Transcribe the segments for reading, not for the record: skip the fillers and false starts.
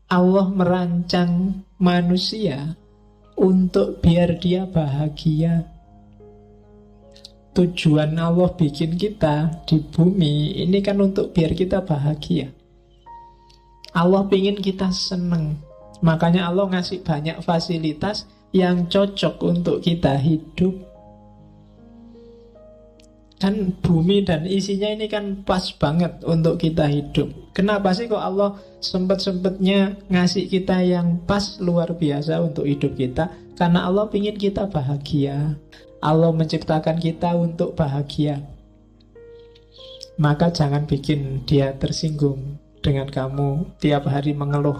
Allah merancang manusia untuk biar dia bahagia. Tujuan Allah bikin kita di bumi ini kan untuk biar kita bahagia. Allah ingin kita seneng. Makanya Allah ngasih banyak fasilitas yang cocok untuk kita hidup. Kan bumi dan isinya ini kan pas banget untuk kita hidup. Kenapa sih kok Allah sempet-sempetnya ngasih kita yang pas luar biasa untuk hidup kita? Karena Allah ingin kita bahagia. Allah menciptakan kita untuk bahagia. Maka jangan bikin dia tersinggung dengan kamu tiap hari mengeluh,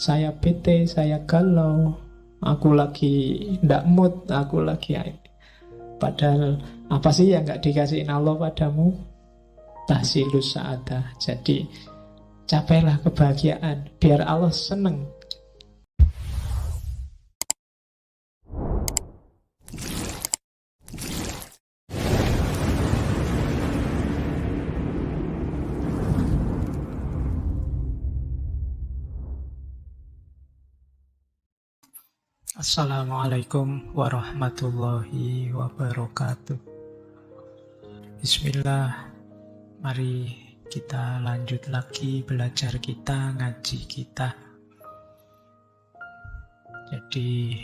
saya bete, saya galau, aku lagi ndak mood, aku lagi. Padahal apa sih yang gak dikasihin Allah padamu? Tahsilus sa'adah. Jadi capailah kebahagiaan biar Allah seneng. Assalamualaikum warahmatullahi wabarakatuh. Bismillah. Mari kita lanjut lagi belajar kita, ngaji kita. Jadi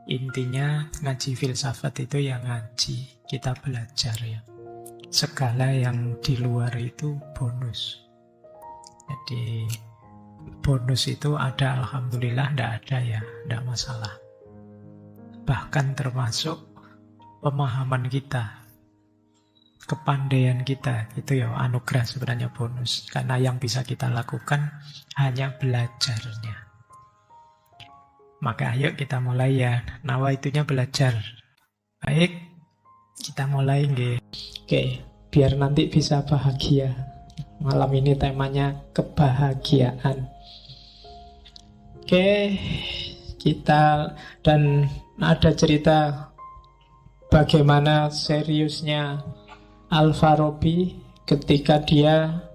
intinya ngaji filsafat itu ya ngaji, kita belajar ya. Segala yang di luar itu bonus. Jadi bonus itu ada, alhamdulillah, tidak ada ya, tidak masalah. Bahkan termasuk pemahaman kita, kepandaian kita, itu ya anugerah sebenarnya, bonus. Karena yang bisa kita lakukan hanya belajarnya. Maka ayo kita mulai ya, nawaitunya belajar. Baik, kita mulai nggih. Oke, biar nanti bisa bahagia. Malam ini temanya kebahagiaan. Oke, kita dan ada cerita bagaimana seriusnya Al-Farabi ketika dia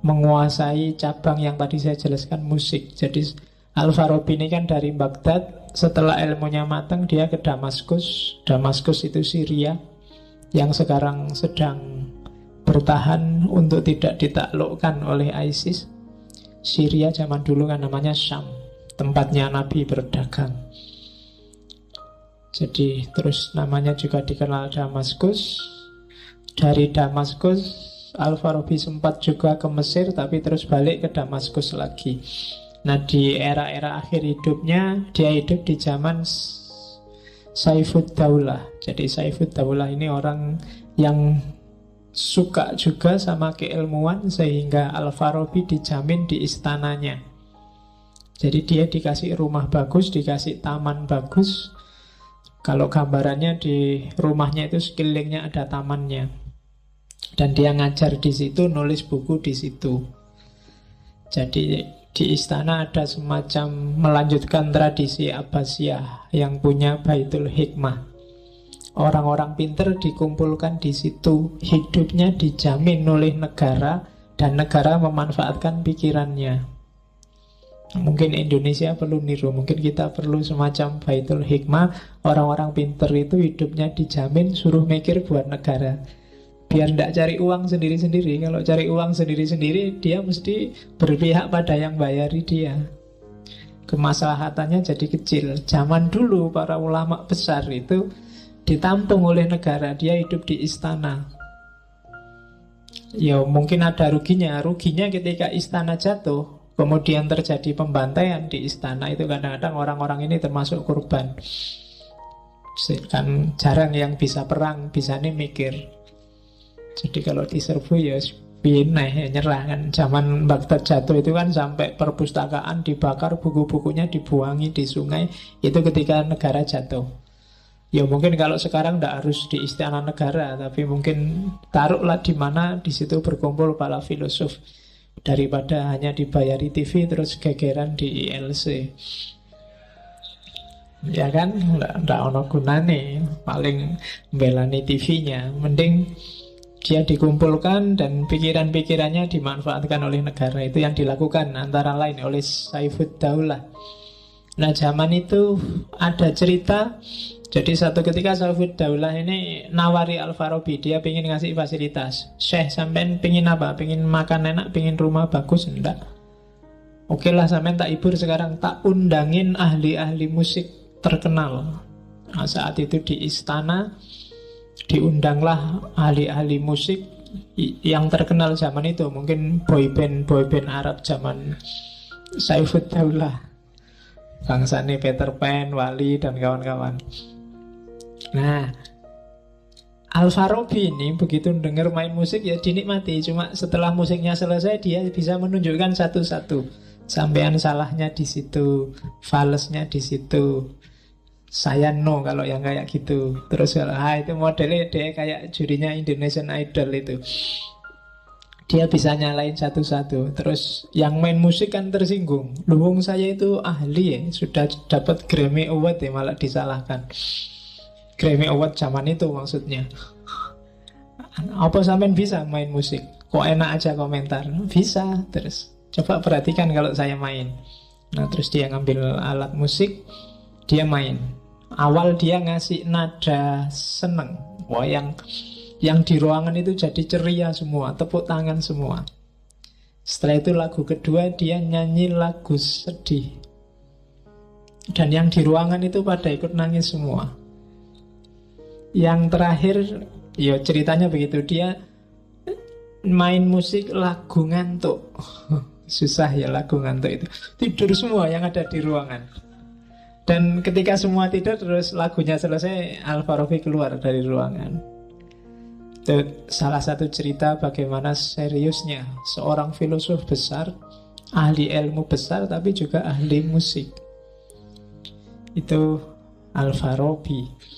menguasai cabang yang tadi saya jelaskan, musik. Jadi Al-Farabi ini kan dari Baghdad, setelah ilmunya matang dia ke Damaskus. Damaskus itu Syria yang sekarang sedang bertahan untuk tidak ditaklukkan oleh ISIS. Syria zaman dulu kan namanya Syam, tempatnya Nabi berdagang. Jadi terus namanya juga dikenal Damaskus. Dari Damaskus Al-Farabi sempat juga ke Mesir, tapi terus balik ke Damaskus lagi. Nah, di era-era akhir hidupnya dia hidup di zaman Saifud Daulah. Jadi Saifud Daulah ini orang yang suka juga sama keilmuan, sehingga Al-Farabi dijamin di istananya. Jadi dia dikasih rumah bagus, dikasih taman bagus. Kalau gambarannya di rumahnya itu sekelilingnya ada tamannya. Dan dia ngajar di situ, nulis buku di situ. Jadi di istana ada semacam melanjutkan tradisi Abbasiyah yang punya Baitul Hikmah. Orang-orang pinter dikumpulkan di situ, hidupnya dijamin oleh negara dan negara memanfaatkan pikirannya. Mungkin Indonesia perlu niru, mungkin kita perlu semacam Baitul Hikmah. Orang-orang pinter itu hidupnya dijamin, suruh mikir buat negara. Biar tidak cari uang sendiri-sendiri. Kalau cari uang sendiri-sendiri, dia mesti berpihak pada yang bayari dia. Kemaslahatannya jadi kecil. Zaman dulu para ulama besar itu ditampung oleh negara, dia hidup di istana. Ya mungkin ada ruginya. Ruginya ketika istana jatuh, kemudian terjadi pembantaian di istana, itu kadang-kadang orang-orang ini termasuk korban. Kan jarang yang bisa perang, bisa nih mikir. Jadi kalau diserbu ya pineh, nyerah kan. Zaman Baghdad jatuh itu kan sampai perpustakaan dibakar, buku-bukunya dibuangi di sungai. Itu ketika negara jatuh. Ya mungkin kalau sekarang tidak harus di istana negara, tapi mungkin taruhlah di mana, di situ berkumpul para filosof, daripada hanya dibayari TV terus gegeran di ILC. Ya kan, nggak ono gunane, paling belani TV-nya. Mending Dia dikumpulkan dan pikiran-pikirannya dimanfaatkan oleh negara. Itu yang dilakukan antara lain oleh Saifud Daulah. Nah, zaman itu ada cerita. Jadi satu ketika Saifud Daulah ini nawari Al-Farabi. Dia pengen ngasih fasilitas. Syekh, sampean pengen apa? Pengen makan enak, pengen rumah bagus? Enggak. Oke lah, sampean tak hibur sekarang. Tak undangin ahli-ahli musik terkenal. Nah, saat itu di istana diundanglah ahli-ahli musik yang terkenal zaman itu. Mungkin boyband Arab zaman Saifud Daulah, bangsane Peter Pan, Wali, dan kawan-kawan. Nah, Al-Farabi ini begitu dengar main musik ya dinikmati. Cuma setelah musiknya selesai dia bisa menunjukkan satu-satu. Sampean salahnya di situ, falesnya di situ. Saya no kalau yang kayak gitu. Terus kalau itu modelnya dia kayak jurinya Indonesian Idol itu. Dia bisa nyalain satu-satu. Terus yang main musik kan tersinggung. Luhung saya itu ahli ya, sudah dapat Grammy Award ya, malah disalahkan. Grammy Award zaman itu maksudnya. Apa sampean bisa main musik? Kok enak aja komentar? Bisa. Terus coba perhatikan kalau saya main. Nah, terus dia ngambil alat musik, dia main. Awal dia ngasih nada seneng. Wah, yang di ruangan itu jadi ceria semua, tepuk tangan semua. Setelah itu lagu kedua dia nyanyi lagu sedih. Dan yang di ruangan itu pada ikut nangis semua. Yang terakhir, ya ceritanya begitu, dia main musik lagu ngantuk. Susah ya lagu ngantuk itu. Tidur semua yang ada di ruangan. Dan ketika semua tidur terus lagunya selesai, Al-Farabi keluar dari ruangan. Itu salah satu cerita bagaimana seriusnya seorang filosof besar, ahli ilmu besar, tapi juga ahli musik. Itu Al-Farabi.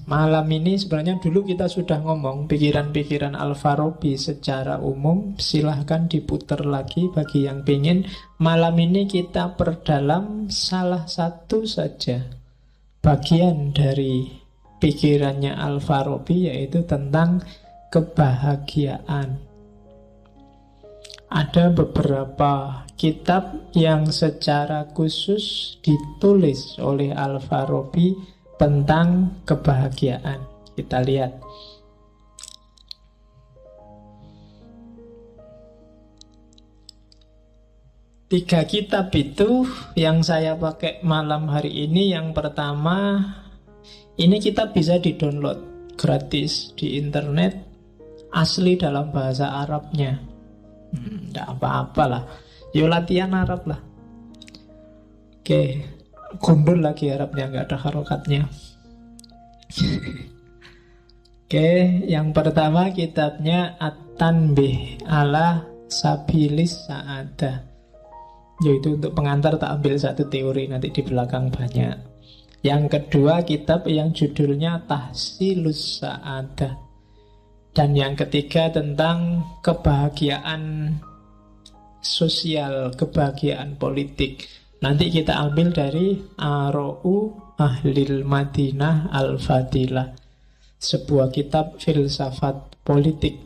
Malam ini sebenarnya dulu kita sudah ngomong pikiran-pikiran Al-Farabi secara umum. Silahkan diputar lagi bagi yang pengen. Malam ini kita perdalam salah satu saja bagian dari pikirannya Al-Farabi, yaitu tentang kebahagiaan. Ada beberapa kitab yang secara khusus ditulis oleh Al-Farabi tentang kebahagiaan. Kita lihat. Tiga kitab itu yang saya pakai malam hari ini. Yang pertama, ini kitab bisa di-download gratis di internet, asli dalam bahasa Arabnya. Tidak apa-apa lah, yo latihan Arab lah. Oke, gundul lagi Arabnya, nggak ada harokatnya. Oke, yang pertama kitabnya At-Tanbih ala Sabilis Sa'adah, yaitu untuk pengantar tak ambil satu teori, nanti di belakang banyak. Yang kedua kitab yang judulnya Tahsilus Sa'adah. Dan yang ketiga tentang kebahagiaan sosial, kebahagiaan politik. Nanti kita ambil dari Ara'u Ahlil Madinah Al-Fadilah, sebuah kitab filsafat politik.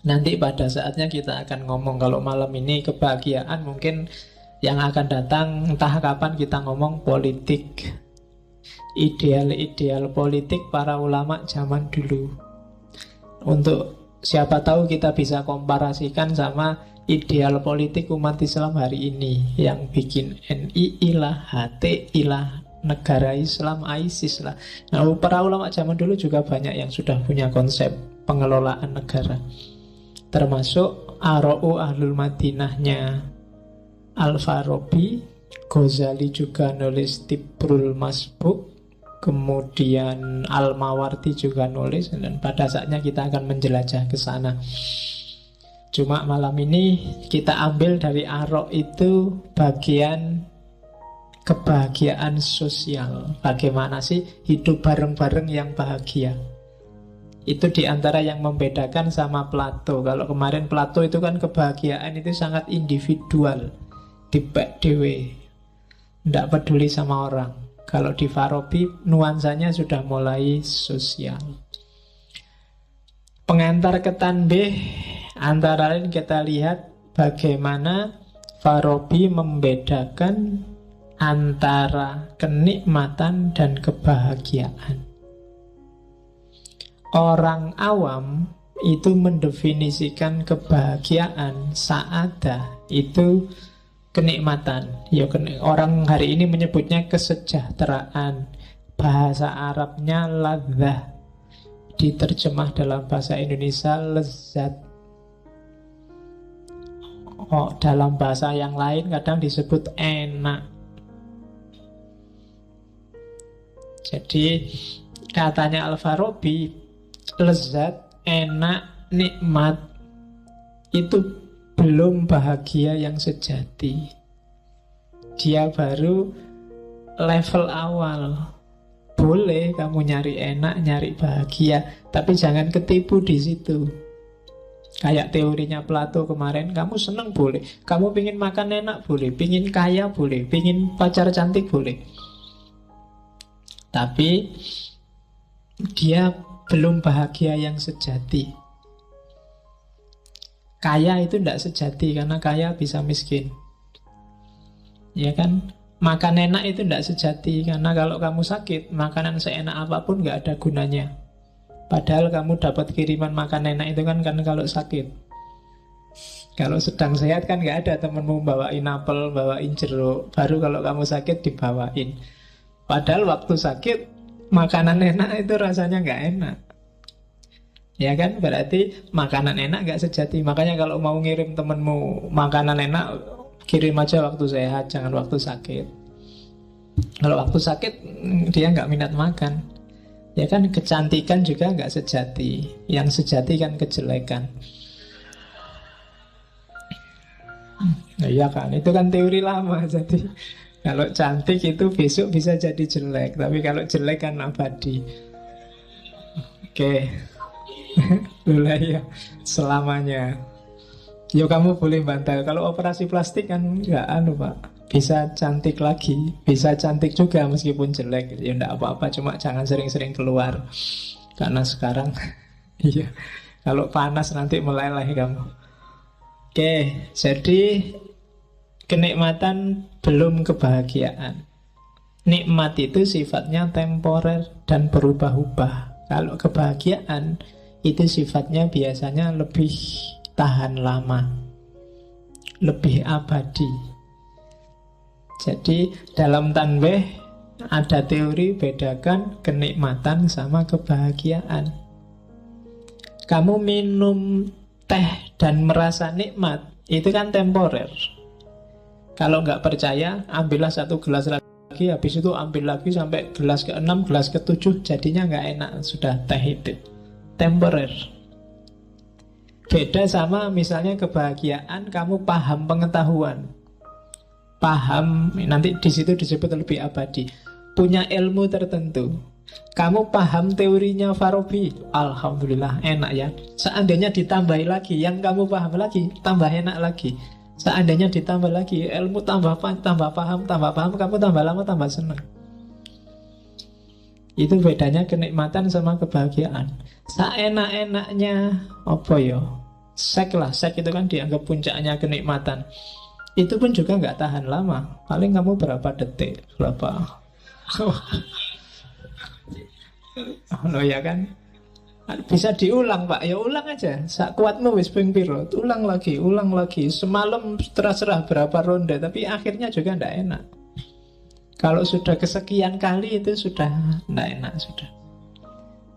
Nanti pada saatnya kita akan ngomong. Kalau malam ini kebahagiaan, mungkin yang akan datang entah kapan kita ngomong politik, ideal-ideal politik para ulama zaman dulu. Untuk siapa tahu kita bisa komparasikan sama ideal politik umat Islam hari ini. Yang bikin NII lah, HTI lah, negara Islam, ISIS lah. Nah, para ulama zaman dulu juga banyak yang sudah punya konsep pengelolaan negara, termasuk Ara'u Ahlul Madinahnya Al-Farabi. Ghazali juga nulis Tibrul Masbuk, kemudian Al-Mawardi juga nulis, dan pada saatnya kita akan menjelajah ke sana. Cuma malam ini kita ambil dari Ara' itu bagian kebahagiaan sosial. Bagaimana sih hidup bareng-bareng yang bahagia. Itu diantara yang membedakan sama Plato. Kalau kemarin Plato itu kan kebahagiaan itu sangat individual, dipek dewe, tidak peduli sama orang. Kalau di Farabi nuansanya sudah mulai sosial. Pengantar ke tanbih, antara lain kita lihat bagaimana Farabi membedakan antara kenikmatan dan kebahagiaan. Orang awam itu mendefinisikan kebahagiaan, sa'adah, itu kenikmatan. Ya, orang hari ini menyebutnya kesejahteraan. Bahasa Arabnya ladzah. Diterjemah dalam bahasa Indonesia lezat. Oh, dalam bahasa yang lain kadang disebut enak. Jadi katanya Al-Farabi, lezat, enak, nikmat itu belum bahagia yang sejati. Dia baru level awal. Boleh kamu nyari enak, nyari bahagia, tapi jangan ketipu di situ. Kayak teorinya Plato kemarin, kamu seneng boleh, kamu pingin makan enak boleh, pingin kaya boleh, pingin pacar cantik boleh. Tapi dia belum bahagia yang sejati. Kaya itu tidak sejati, karena kaya bisa miskin. Ya kan? Makan enak itu tidak sejati, karena kalau kamu sakit, makanan seenak apapun nggak ada gunanya. Padahal kamu dapat kiriman makan enak itu kan karena kalau sakit. Kalau sedang sehat kan nggak ada temenmu bawain apel, bawain jeruk. Baru kalau kamu sakit dibawain. Padahal waktu sakit, makanan enak itu rasanya nggak enak. Ya kan, berarti makanan enak nggak sejati. Makanya kalau mau ngirim temenmu makanan enak, kirim aja waktu sehat, jangan waktu sakit. Kalau waktu sakit dia nggak minat makan. Ya kan, kecantikan juga nggak sejati. Yang sejati kan kejelekan. Nah, iya kan, itu kan teori lama. Jadi kalau cantik itu besok bisa jadi jelek, tapi kalau jelek kan abadi. Oke. Lula ya, selamanya. Ya kamu boleh bantah. Kalau operasi plastik kan nggak Pak. Bisa cantik lagi, bisa cantik juga meskipun jelek. Ya enggak apa-apa, cuma jangan sering-sering keluar. Karena sekarang iya, kalau panas nanti meleleh kamu. Oke, jadi kenikmatan belum kebahagiaan. Nikmat itu sifatnya temporer dan berubah-ubah. Kalau kebahagiaan itu sifatnya biasanya lebih tahan lama, lebih abadi. Jadi dalam tanbih ada teori bedakan kenikmatan sama kebahagiaan. Kamu minum teh dan merasa nikmat, itu kan temporer. Kalau nggak percaya, ambillah satu gelas lagi, habis itu ambil lagi sampai gelas ke-6, gelas ke-7, jadinya nggak enak, sudah teh itu. Temporer. Beda sama misalnya kebahagiaan, kamu paham pengetahuan. Paham, nanti di situ disebut lebih abadi. Punya ilmu tertentu. Kamu paham teorinya Farabi, alhamdulillah enak ya. Seandainya ditambah lagi, yang kamu paham lagi, tambah enak lagi. Seandainya ditambah lagi, ilmu tambah paham, kamu tambah lama tambah senang. Itu bedanya kenikmatan sama kebahagiaan. Seenak-enaknya apa ya? Seks lah, seks itu kan dianggap puncaknya kenikmatan. Itu pun juga nggak tahan lama. Paling kamu berapa detik, berapa oh ya kan. Bisa diulang Pak, ya ulang aja. Sak kuatmu wis ping piro, ulang lagi. Semalam terserah berapa ronde, tapi akhirnya juga ndak enak. Kalau sudah kesekian kali itu sudah ndak enak sudah.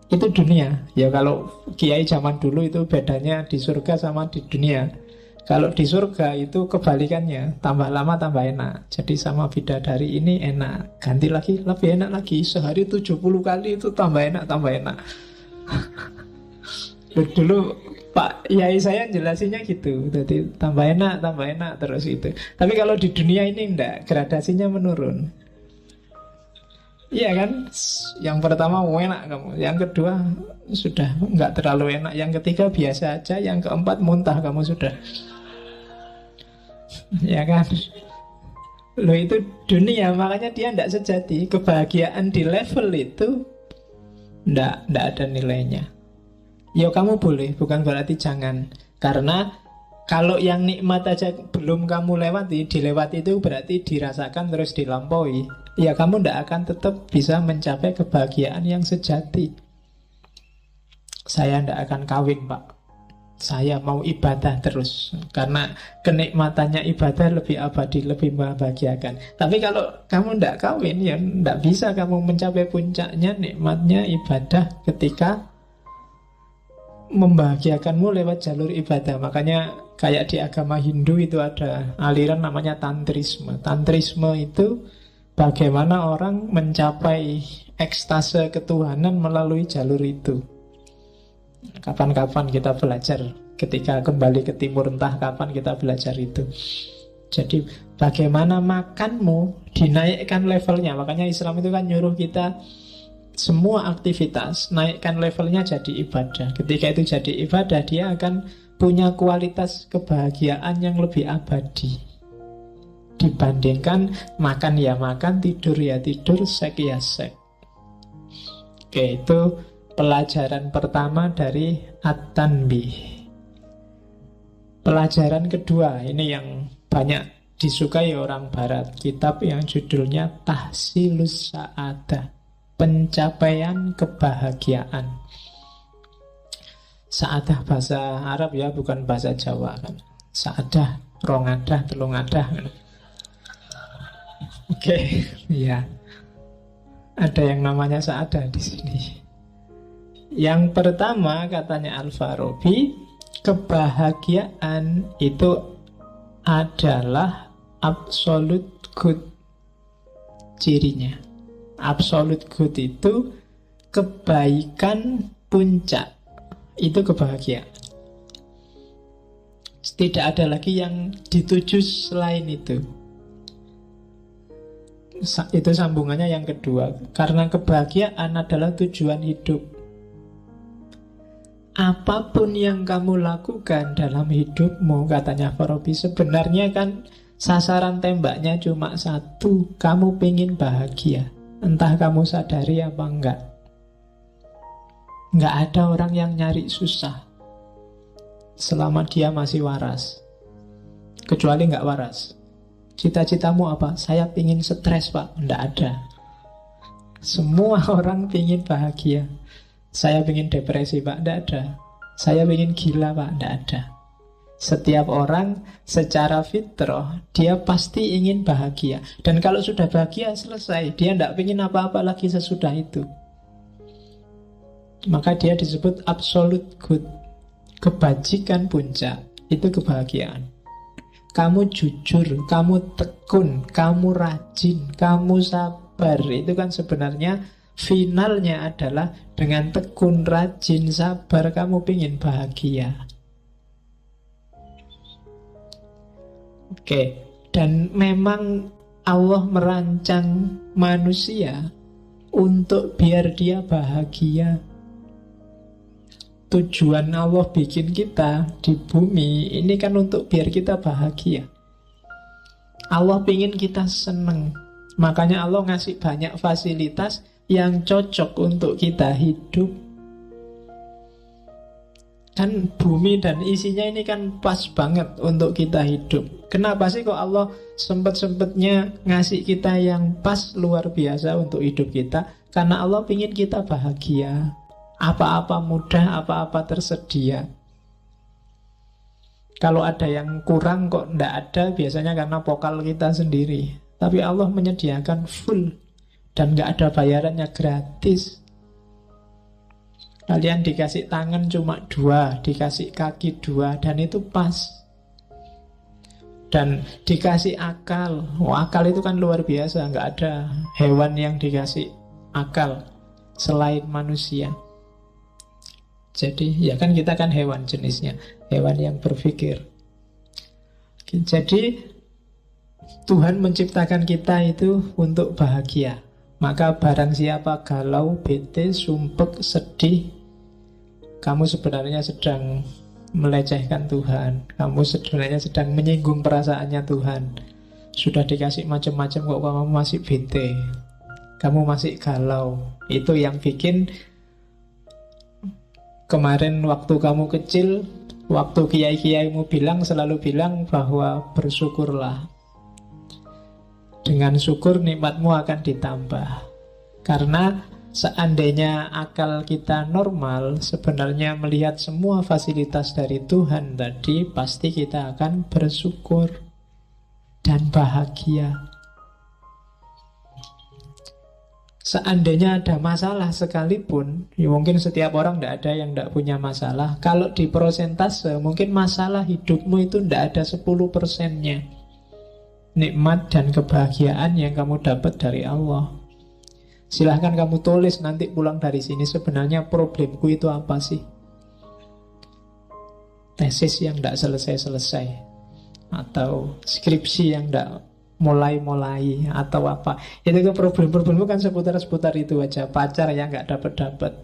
Itu dunia. Ya kalau kiai zaman dulu itu bedanya di surga sama di dunia. Kalau di surga itu kebalikannya, tambah lama tambah enak. Jadi sama bidadari ini enak, ganti lagi lebih enak lagi. Sehari 70 kali itu tambah enak. Dulu Pak Yai saya jelasinnya gitu. Jadi tambah enak terus itu. Tapi kalau di dunia ini enggak, gradasinya menurun. Iya kan? Yang pertama enak kamu, yang kedua sudah enggak terlalu enak, yang ketiga biasa aja, yang keempat muntah kamu sudah. Ya kan? Loh itu dunia, makanya dia enggak sejati. Kebahagiaan di level itu enggak ada nilainya. ya kamu boleh, bukan berarti jangan. Karena kalau yang nikmat aja belum kamu lewati, dilewati itu berarti dirasakan terus dilampaui. Ya kamu tidak akan tetap bisa mencapai kebahagiaan yang sejati. Saya tidak akan kawin, Pak. Saya mau ibadah terus. Karena kenikmatannya ibadah lebih abadi, lebih membahagiakan. Tapi kalau kamu tidak kawin, ya tidak bisa kamu mencapai puncaknya nikmatnya ibadah ketika membahagiakanmu lewat jalur ibadah. Makanya kayak di agama Hindu itu ada aliran namanya tantrisme. Tantrisme itu bagaimana orang mencapai ekstase ketuhanan melalui jalur itu. Kapan-kapan kita belajar, ketika kembali ke Timur entah kapan kita belajar itu. Jadi bagaimana makanmu dinaikkan levelnya. Makanya Islam itu kan nyuruh kita semua aktivitas naikkan levelnya jadi ibadah. Ketika itu jadi ibadah, dia akan punya kualitas kebahagiaan yang lebih abadi dibandingkan makan ya makan, tidur ya tidur, seks ya seks. Oke, itu pelajaran pertama dari At-Tanbih. Pelajaran kedua, ini yang banyak disukai orang Barat, kitab yang judulnya Tahsilus Sa'adah, pencapaian kebahagiaan. Sa'adah bahasa Arab ya, bukan bahasa Jawa kan. Sa'adah, rongadah, telungadah kan. Oke, ya. Ada yang namanya Sa'adah di sini. Yang pertama katanya Al-Farabi, kebahagiaan itu adalah absolute good cirinya. Absolute good itu kebaikan puncak. Itu kebahagiaan. Tidak ada lagi yang dituju selain itu. Itu sambungannya yang kedua. Karena kebahagiaan adalah tujuan hidup. Apapun yang kamu lakukan dalam hidupmu, katanya Farabi, sebenarnya kan sasaran tembaknya cuma satu. Kamu pengen bahagia. Entah kamu sadari apa enggak. Enggak ada orang yang nyari susah selama dia masih waras. Kecuali enggak waras. Cita-citamu apa? Saya pingin stres, Pak. Enggak ada. Semua orang pingin bahagia. Saya pingin depresi, Pak. Enggak ada. Saya pingin gila, Pak. Enggak ada. Setiap orang secara fitrah dia pasti ingin bahagia. Dan kalau sudah bahagia selesai. Dia enggak pingin apa-apa lagi sesudah itu. Maka dia disebut absolute good. Kebajikan puncak. Itu kebahagiaan. Kamu jujur, kamu tekun, kamu rajin, kamu sabar. Itu kan sebenarnya finalnya adalah dengan tekun, rajin, sabar, kamu ingin bahagia. Oke, dan memang Allah merancang manusia untuk biar dia bahagia. Tujuan Allah bikin kita di bumi ini kan untuk biar kita bahagia. Allah ingin kita seneng. Makanya Allah ngasih banyak fasilitas yang cocok untuk kita hidup. Kan bumi dan isinya ini kan pas banget untuk kita hidup. Kenapa sih kok Allah sempet-sempetnya ngasih kita yang pas luar biasa untuk hidup kita? Karena Allah ingin kita bahagia. Apa-apa mudah, apa-apa tersedia. Kalau ada yang kurang kok ndak ada, biasanya karena pokal kita sendiri. Tapi Allah menyediakan full. Dan nggak ada bayarannya, gratis. Kalian dikasih tangan cuma 2, dikasih kaki 2, dan itu pas. Dan dikasih akal. Akal itu kan luar biasa. Nggak ada hewan yang dikasih akal selain manusia. Jadi ya kan kita kan hewan jenisnya, hewan yang berpikir. Jadi Tuhan menciptakan kita itu untuk bahagia. Maka barang siapa galau, bete, sumpek, sedih, kamu sebenarnya sedang melecehkan Tuhan. Kamu sebenarnya sedang menyinggung perasaannya Tuhan. Sudah dikasih macam-macam kok kamu masih bete, kamu masih galau. Itu yang bikin Kemarin waktu kamu kecil, waktu kiai-kiaimu selalu bilang bahwa bersyukurlah. Dengan syukur nikmatmu akan ditambah. Karena seandainya akal kita normal, sebenarnya melihat semua fasilitas dari Tuhan tadi, pasti kita akan bersyukur dan bahagia. Seandainya ada masalah sekalipun, ya mungkin setiap orang tidak ada yang tidak punya masalah. Kalau di persentase, mungkin masalah hidupmu itu tidak ada 10%-nya. Nikmat dan kebahagiaan yang kamu dapat dari Allah. Silahkan kamu tulis nanti pulang dari sini, sebenarnya problemku itu apa sih? Tesis yang tidak selesai-selesai, atau skripsi yang tidak mulai-mulai, atau apa. Itu ke problem-problemmu kan seputar-seputar itu aja. Pacar yang nggak dapat-dapat,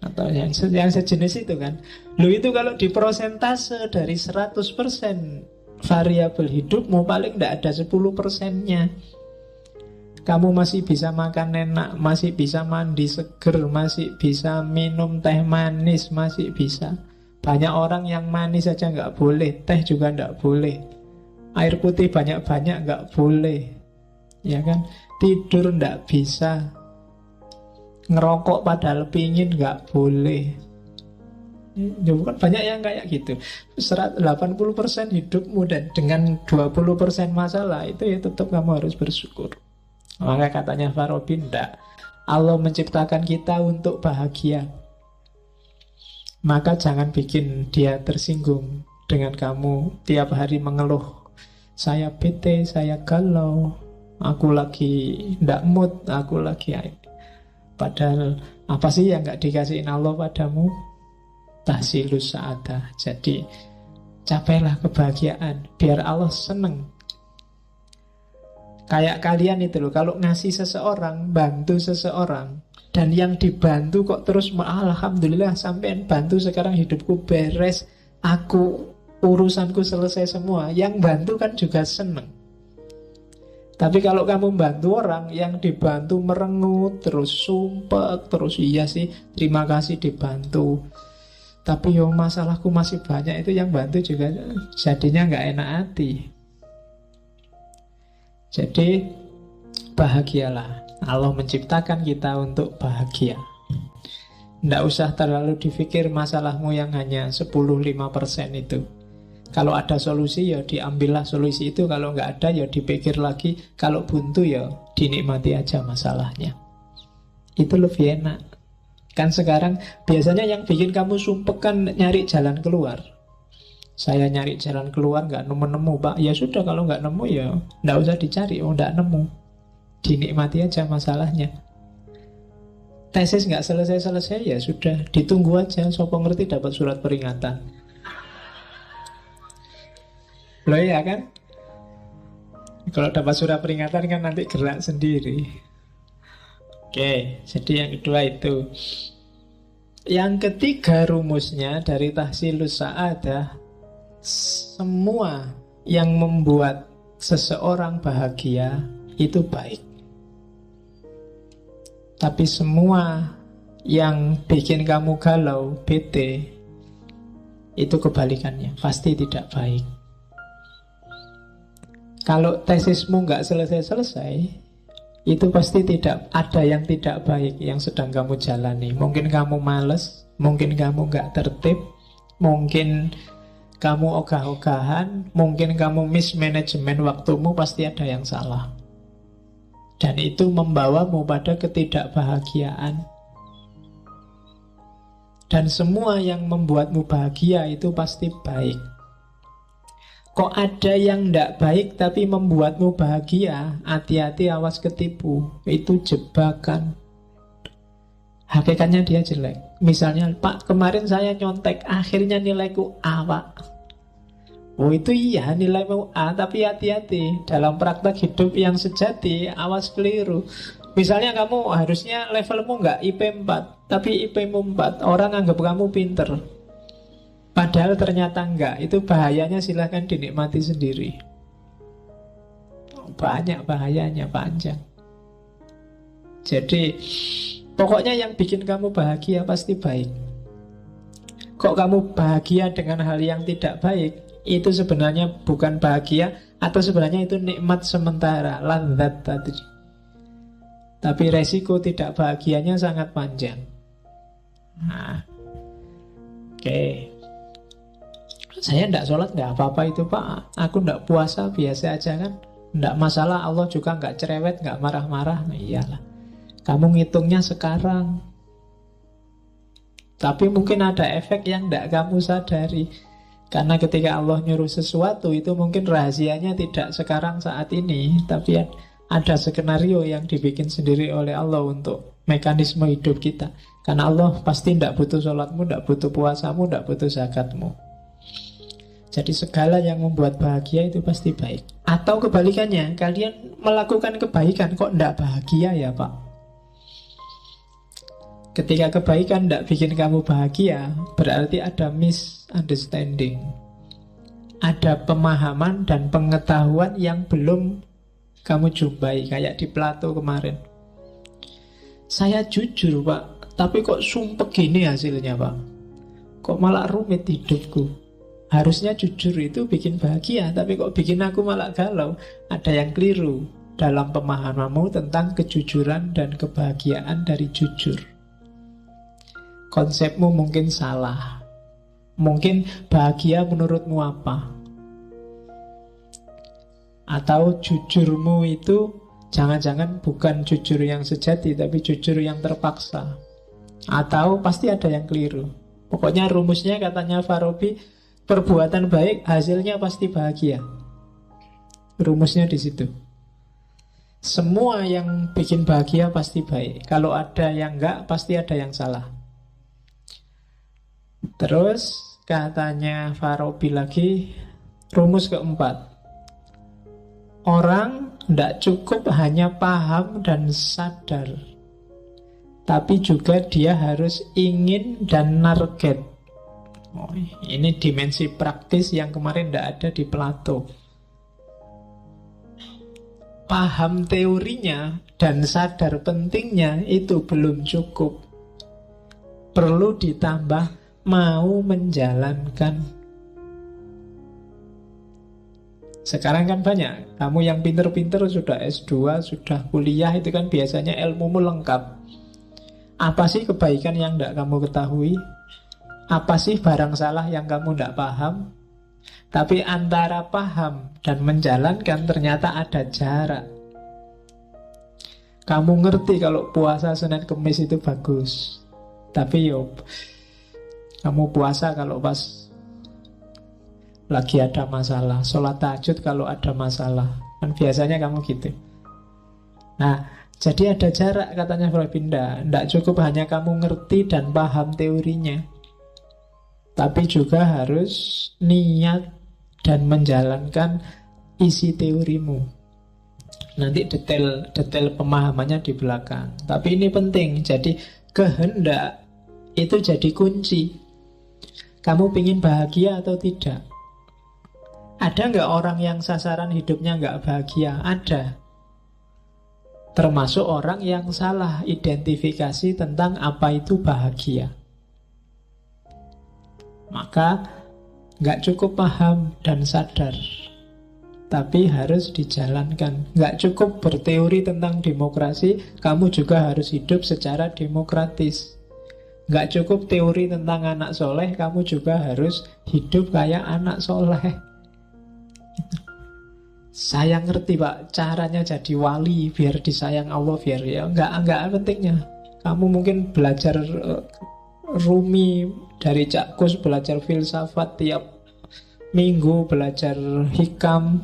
atau yang sejenis itu kan. Lu itu kalau di persentase dari 100% variabel hidupmu, paling tidak ada 10%-nya. Kamu masih bisa makan enak, masih bisa mandi seger, masih bisa minum teh manis, masih bisa. Banyak orang yang manis saja nggak boleh, teh juga nggak boleh, air putih banyak-banyak nggak boleh, ya kan? Tidur nggak bisa, ngerokok padahal pingin nggak boleh. Ya, bukan banyak yang kayak gitu. 80% hidupmu dan dengan 20% masalah, itu ya tetap kamu harus bersyukur. Maka katanya Farabi, enggak, Allah menciptakan kita untuk bahagia. Maka jangan bikin dia tersinggung dengan kamu tiap hari mengeluh, saya bete, saya galau, aku lagi ndak mood, aku lagi. Padahal apa sih yang gak dikasihin Allah padamu? Tahsilus sa'adah. Jadi capailah kebahagiaan biar Allah seneng. Kayak kalian itu loh, kalau ngasih seseorang, bantu seseorang, dan yang dibantu kok terus alhamdulillah sampean bantu sekarang hidupku beres, aku urusanku selesai semua, yang bantu kan juga seneng. Tapi kalau kamu bantu orang, yang dibantu merengut, terus sumpah, terus iya sih terima kasih dibantu, tapi yo masalahku masih banyak, itu yang bantu juga jadinya nggak enak hati. Jadi bahagialah. Allah menciptakan kita untuk bahagia. Tidak usah terlalu dipikir masalahmu yang hanya 10-5% itu. Kalau ada solusi ya diambillah solusi itu. Kalau nggak ada ya dipikir lagi. Kalau buntu ya dinikmati aja masalahnya. Itu lebih enak. Kan sekarang biasanya yang bikin kamu sumpek kan nyari jalan keluar. Saya nyari jalan keluar nggak nemu-nemu Pak. Ya sudah, kalau nggak nemu ya nggak usah dicari. Oh nggak nemu, dinikmati aja masalahnya. Tesis nggak selesai-selesai ya sudah, ditunggu aja. Sopo ngerti dapat surat peringatan. Loh ya kan? Kalau dapat surat peringatan kan nanti gerak sendiri. Oke, jadi yang kedua itu. Yang ketiga rumusnya dari tahsilus sa'adah, semua yang membuat seseorang bahagia itu baik. Tapi semua yang bikin kamu galau, bete, itu kebalikannya, pasti tidak baik. Kalau tesismu nggak selesai-selesai, itu pasti tidak ada yang tidak baik yang sedang kamu jalani. Mungkin kamu malas, mungkin kamu nggak tertib, mungkin kamu ogah-ogahan, mungkin kamu mismanagement waktumu, pasti ada yang salah. Dan itu membawamu pada ketidakbahagiaan. Dan semua yang membuatmu bahagia itu pasti baik. Kok ada yang tidak baik tapi membuatmu bahagia, hati-hati, awas ketipu. Itu jebakan. Hakikatnya dia jelek. Misalnya, Pak, kemarin saya nyontek, akhirnya nilaiku A, Pak. Oh itu iya, nilaimu A, tapi hati-hati. Dalam praktek hidup yang sejati, awas keliru. Misalnya kamu harusnya levelmu nggak IP 4, tapi IP-mu 4. Orang anggap kamu pinter, padahal ternyata enggak. Itu bahayanya, silahkan dinikmati sendiri. Banyak bahayanya, panjang. Jadi pokoknya yang bikin kamu bahagia pasti baik. Kok kamu bahagia dengan hal yang tidak baik? Itu sebenarnya bukan bahagia, atau sebenarnya itu nikmat sementara, ladzat tadi. Tapi resiko tidak bahagianya sangat panjang. Nah, oke. Saya tidak sholat nggak apa-apa itu Pak. Aku tidak puasa biasa aja kan. Tidak masalah, Allah juga nggak cerewet, nggak marah-marah. Nah, iyalah. Kamu ngitungnya sekarang. Tapi mungkin ada efek yang tidak kamu sadari. Karena ketika Allah nyuruh sesuatu, itu mungkin rahasianya tidak sekarang saat ini, tapi ada skenario yang dibikin sendiri oleh Allah untuk mekanisme hidup kita. Karena Allah pasti tidak butuh sholatmu, tidak butuh puasamu, tidak butuh zakatmu. Jadi segala yang membuat bahagia itu pasti baik. Atau kebalikannya, kalian melakukan kebaikan kok tidak bahagia ya Pak? Ketika kebaikan tidak bikin kamu bahagia, berarti ada misunderstanding. Ada pemahaman dan pengetahuan yang belum kamu jumpai. Kayak di Plato kemarin. Saya jujur Pak, tapi kok sumpek gini hasilnya Pak? Kok malah rumit hidupku? Harusnya jujur itu bikin bahagia, tapi kok bikin aku malah galau. Ada yang keliru dalam pemahamanmu tentang kejujuran dan kebahagiaan dari jujur. Konsepmu mungkin salah. Mungkin bahagia menurutmu apa? Atau jujurmu itu jangan-jangan bukan jujur yang sejati, tapi jujur yang terpaksa. Atau pasti ada yang keliru. Pokoknya rumusnya katanya Farabi, perbuatan baik hasilnya pasti bahagia. Rumusnya di situ. Semua yang bikin bahagia pasti baik. Kalau ada yang enggak, pasti ada yang salah. Terus katanya Farabi lagi, rumus keempat, orang tidak cukup hanya paham dan sadar, tapi juga dia harus ingin dan target. Ini dimensi praktis yang kemarin tidak ada di Plato. Paham teorinya dan sadar pentingnya itu belum cukup. Perlu ditambah mau menjalankan. Sekarang kan banyak, kamu yang pinter-pinter sudah S2, sudah kuliah, itu kan biasanya ilmumu lengkap. Apa sih kebaikan yang tidak kamu ketahui? Apa sih barang salah yang kamu tidak paham? Tapi antara paham dan menjalankan ternyata ada jarak. Kamu ngerti kalau puasa Senin Kemis itu bagus, tapi kamu puasa kalau pas lagi ada masalah, sholat tahajud kalau ada masalah. Kan biasanya kamu gitu. Nah, jadi ada jarak katanya Frabinda. Tidak cukup hanya kamu ngerti dan paham teorinya, tapi juga harus niat dan menjalankan isi teorimu. Nanti detail pemahamannya di belakang. Tapi ini penting. Jadi kehendak itu jadi kunci. Kamu ingin bahagia atau tidak? Ada nggak orang yang sasaran hidupnya nggak bahagia? Ada. Termasuk orang yang salah identifikasi tentang apa itu bahagia. Maka nggak cukup paham dan sadar, tapi harus dijalankan. Nggak cukup berteori tentang demokrasi, kamu juga harus hidup secara demokratis. Nggak cukup teori tentang anak soleh, kamu juga harus hidup kayak anak soleh. Saya ngerti Pak, caranya jadi wali biar disayang Allah, biar ya nggak pentingnya. Kamu mungkin belajar Rumi dari Cak Kus, belajar filsafat tiap minggu, belajar hikam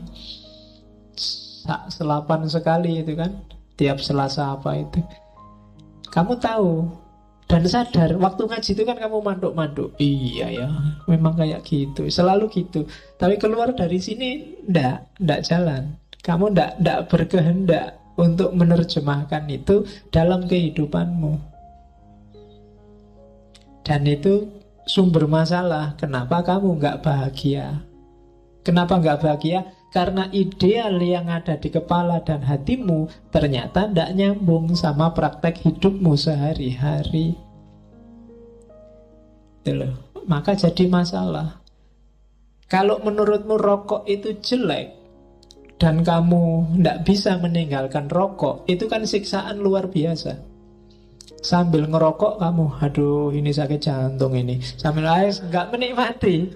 selapan sekali itu kan, tiap Selasa apa itu. Kamu tahu dan sadar, waktu ngaji itu kan kamu manduk-manduk. Iya ya, memang kayak gitu, selalu gitu. Tapi keluar dari sini, ndak jalan. Kamu ndak berkehendak untuk menerjemahkan itu dalam kehidupanmu. Dan itu sumber masalah. Kenapa kamu nggak bahagia? Kenapa nggak bahagia? Karena ideal yang ada di kepala dan hatimu ternyata tidak nyambung sama praktek hidupmu sehari-hari. maka jadi masalah. Kalau menurutmu rokok itu jelek dan kamu tidak bisa meninggalkan rokok, itu kan siksaan luar biasa. Sambil ngerokok kamu, aduh ini sakit jantung ini. Sambil nggak menikmati.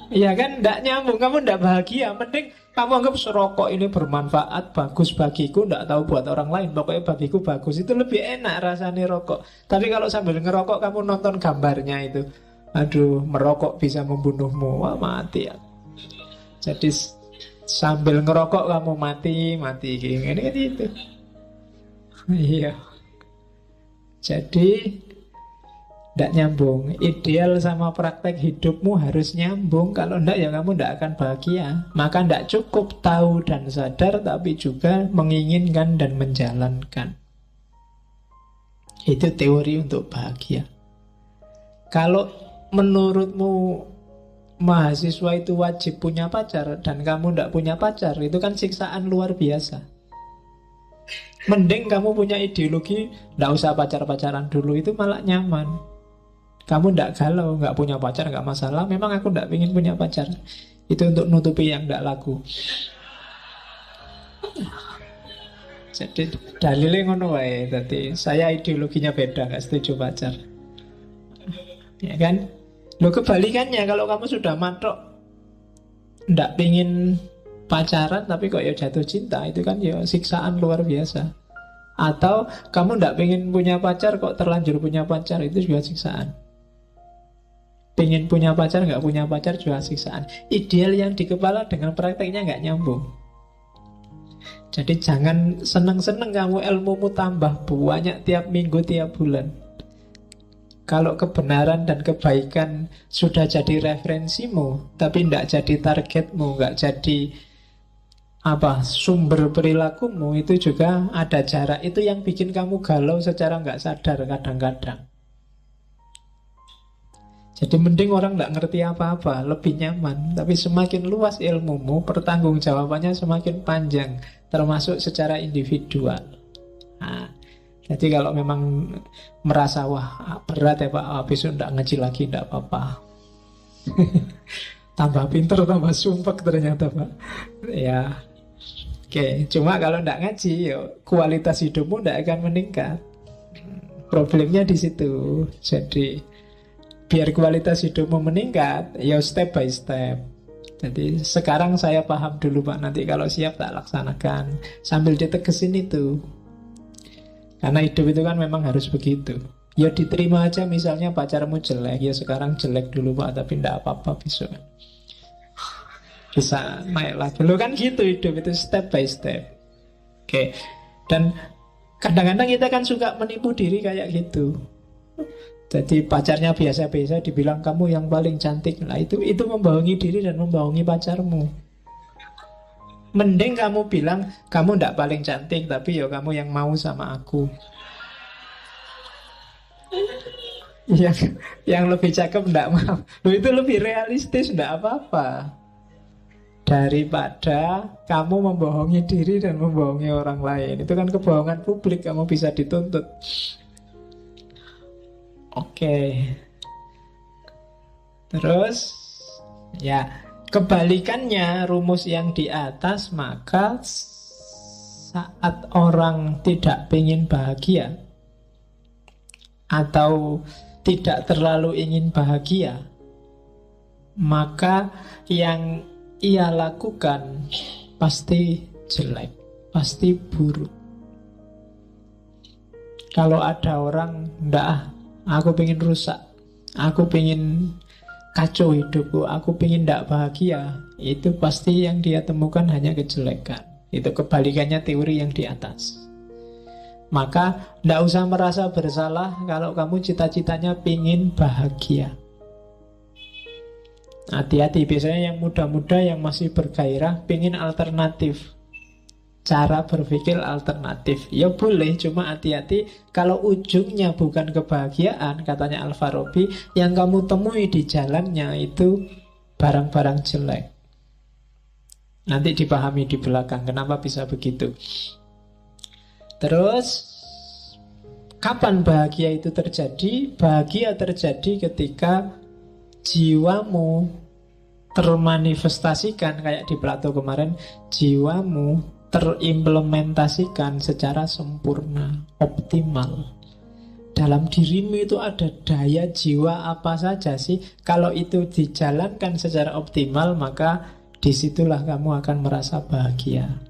Iya kan, tidak nyambung, kamu tidak bahagia. Mending kamu anggap rokok ini bermanfaat, bagus bagiku, tidak tahu buat orang lain, pokoknya bagiku bagus. Itu lebih enak rasanya rokok. Tapi kalau sambil ngerokok kamu nonton gambarnya itu, aduh merokok bisa membunuhmu, wah mati ya. Jadi sambil ngerokok kamu mati gini kan itu. Iya. Jadi tidak nyambung. Ideal sama praktek hidupmu harus nyambung. Kalau tidak ya kamu tidak akan bahagia. Maka tidak cukup tahu dan sadar, tapi juga menginginkan dan menjalankan. Itu teori untuk bahagia. Kalau menurutmu mahasiswa itu wajib punya pacar dan kamu tidak punya pacar, itu kan siksaan luar biasa. Mending kamu punya ideologi tidak usah pacar-pacaran dulu, itu malah nyaman. Kamu tidak galau, nggak punya pacar nggak masalah. Memang aku tidak ingin punya pacar. Itu untuk nutupi yang tidak laku. Jadi dalilnya ngono wae. Tadi saya ideologinya beda, nggak setuju pacar. Ya kan? Lo kebalikannya, kalau kamu sudah matok ndak pingin pacaran tapi kok ya jatuh cinta, itu kan ya siksaan luar biasa. Atau kamu ndak pingin punya pacar kok terlanjur punya pacar, itu juga siksaan. Pingin punya pacar nggak punya pacar juga siksaan. Ideal yang di kepala dengan prakteknya nggak nyambung. Jadi jangan seneng-seneng kamu ilmumu tambah banyak tiap minggu, tiap bulan. Kalau kebenaran dan kebaikan sudah jadi referensimu, tapi tidak jadi targetmu, nggak jadi sumber perilakumu, itu juga ada jarak. Itu yang bikin kamu galau secara nggak sadar kadang-kadang. Jadi mending orang nggak ngerti apa-apa, lebih nyaman. Tapi semakin luas ilmumu, pertanggungjawabannya semakin panjang, termasuk secara individual. Nah, jadi kalau memang merasa wah berat ya Pak, besok nggak ngaji lagi, nggak apa-apa. Tambah pinter, tambah sumpek ternyata Pak. Ya, oke. Cuma kalau nggak ngaji, yuk, kualitas hidupmu nggak akan meningkat. Problemnya di situ. Jadi biar kualitas hidupmu meningkat, ya step by step. Jadi sekarang saya paham dulu Pak, nanti kalau siap tak laksanakan. Sambil ditegesin itu. Karena hidup itu kan memang harus begitu. Ya diterima aja, misalnya pacarmu jelek, ya sekarang jelek dulu Pak, tapi tidak apa-apa besok bisa naik lagi. Lo kan gitu hidup itu, step by step. Oke. Dan kadang-kadang kita kan suka menipu diri kayak gitu. Jadi pacarnya biasa-biasa dibilang kamu yang paling cantik. Nah itu membohongi diri dan membohongi pacarmu. Mending kamu bilang kamu tidak paling cantik, tapi ya kamu yang mau sama aku. Yang lebih cakep tidak mau. Loh, itu lebih realistis, tidak apa-apa. Daripada kamu membohongi diri dan membohongi orang lain. Itu kan kebohongan publik, kamu bisa dituntut. Oke. Terus ya kebalikannya rumus yang di atas, maka saat orang tidak ingin bahagia atau tidak terlalu ingin bahagia, maka yang ia lakukan pasti jelek, pasti buruk. Kalau ada orang aku pengen rusak, aku pengen kacau hidupku, aku pengen tidak bahagia, itu pasti yang dia temukan hanya kejelekan. Itu kebalikannya teori yang di atas. Maka tidak usah merasa bersalah kalau kamu cita-citanya pengen bahagia. Hati-hati, biasanya yang muda-muda yang masih bergairah pengen alternatif, cara berpikir alternatif. Ya boleh, cuma hati-hati kalau ujungnya bukan kebahagiaan, katanya Al-Farabi, yang kamu temui di jalannya itu barang-barang jelek. Nanti dipahami di belakang kenapa bisa begitu. Terus kapan bahagia itu terjadi? Bahagia terjadi ketika jiwamu termanifestasikan, kayak di Plato kemarin, jiwamu terimplementasikan secara sempurna, optimal. Dalam dirimu itu ada daya jiwa apa saja sih? Kalau itu dijalankan secara optimal, maka disitulah kamu akan merasa bahagia.